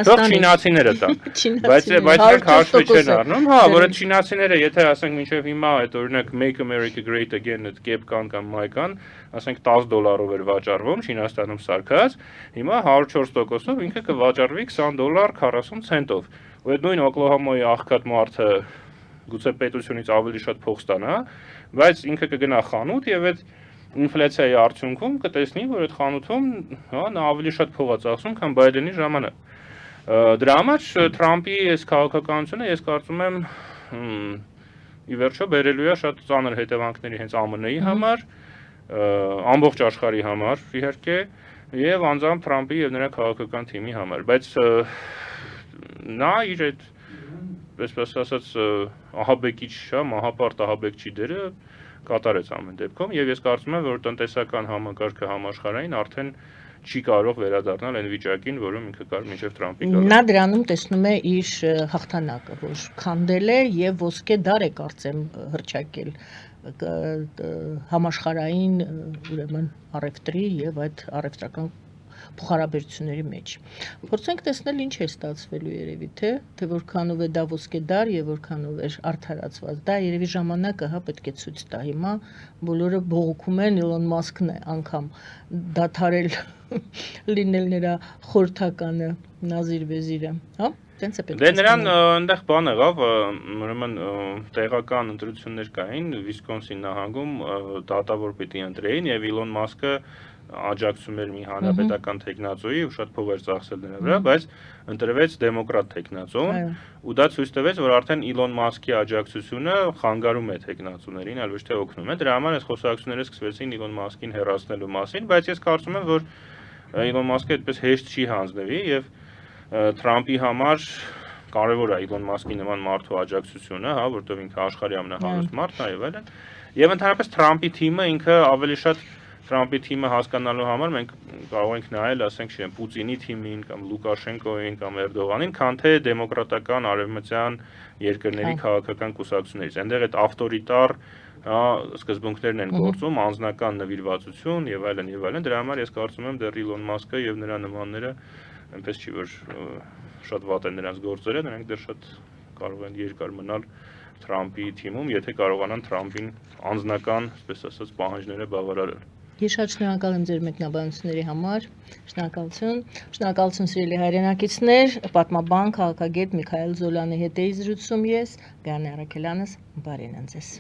Թող չինացիները տան։ Բայց նրանք հաշվի չեն առնում, հա, որ այդ չինացիները, եթե ասենք մինչև հիմա այդ օրինակ Make America Great Again այդ կեպկան կամ մայկան, ասենք $10 էր վաճառվում Չինաստանում սարքած, հիմա 104%-ով ինքը կվաճառվի $20 40 ցենտով։ Ու այդ նույն Օկլահոմայի աղքատ մարդը գուցե պետությունից ավելի շատ փող ստանա, բայց ինքը կգնա խանութ եւ այդ ինֆլյացիայի արդյունքում կտեսնի, որ այդ խանութում հա նա ավելի շատ փող է ծախսում, քան Բայդենի ժամանակ։ Դրա համար Թրամփի այս քաղաքականությունը ես կարծում եմ ի վերջո բերելու է շատ ծանր հետևանքների հենց ԱՄՆ-ի համար, ամբողջ աշխարհի համար, իհարկե, եւ անձամբ Թրամփի եւ նրա քաղաքական թիմի համար, բայց նա իր այդ այսպես ասած ահաբեկիչ, մահապարտ ահաբեկչի դերը կատարեց ամեն դեպքում եւ ես կարծում եմ, որ տնտեսական համակարգը համաշխարհային արդեն չի կարող վերադառնալ այն վիճակին, որում ինքը կար մինչև Թրամփի գալը։ Նա դրանում տեսնում է իր հաղթանակը, որ քանդել է եւ ոսկե դար է կարծեմ հրճակել համաշխարհային ուրեմն առևտրի եւ այդ առևտրական փոխհարաբերությունների մեջ։ Փորձենք տեսնել ինչ է ստացվելու երևի, թե որքանով է դա ոսկե դար եւ որքանով է արդարացված։ Դա երևի ժամանակը հա պետք է ցույց տա։ Հիմա բոլորը բողոքում են Իլոն Մասկն է անգամ դադարել լինել նրա խորհրդականը Նազիր Վեզիրը, հա։ Դե նրան այնտեղ բան եղավ, ուրեմն տեղական ընտրություններ կային Վիսկոնսին նահանգում, դատավոր պիտի ընտրեին եւ Իլոն Մասկը աջակցում էր մի հանրապետական տեխնացուի ու շատ փող էր ծախսել նրա վրա, բայց ընտրվեց դեմոկրատ տեխնացուն ու դա ցույց տվեց, որ արդեն Իլոն Մասկի աջակցությունը խանգարում է տեխնացուներին, այլ ոչ թե օգնում է։ Դրա համար այս խոսակցությունները սկսվեցին Իլոն Մասկին հեռացնելու մասին, բայց ես կարծում եմ, որ Իլոն Մասկը այդպես հեշտ չի հանձնվի եւ Թրամփի համար կարևոր է Իլոն Մասկի նման մարդու աջակցությունը, հա, որտեղ ինքը աշխարհի ամենահարուստ մարդն է եւ այլն։ Եվ ընդհանրապես Թրամփի թիմը ինքը ավելի շատ Թրամփի թիմը հասկանալու համար մենք կարող ենք նայել, ասենք, չեմ, Պուտինի թիմին կամ Լուկաշենկոին կամ Էրդողանին, քան թե դեմոկրատական արևմտյան երկրների քաղաքական կուսակցություններից։ Այնտեղ այդ ավտորիտար, հա, սկզբունքներն են գործում, անձնական նվիրվածություն եւ այլն, դրա համար ես կարծում եմ դեռ Իլոն Մասկը եւ նրա նմանները այնպես չի որ շատ վատ են նրանց գործերը, նրանք դեռ շատ կարող են երկար մնալ Թրամփի թիմում, եթե կարողանան Թրամփին անձնական, այսպես ասած, պահանջները բավարարել։ Ես շատ շնորհակալ եմ ձեր մեկնաբանությունների համար։ Շնորհակալություն սիրելի հայրենակիցներ, պատմաբան, քաղաքագետ Միքայել Զոլյանի հետ էի զրուցում ես, Գայանե Առաքելյանս, բարին ձեզ։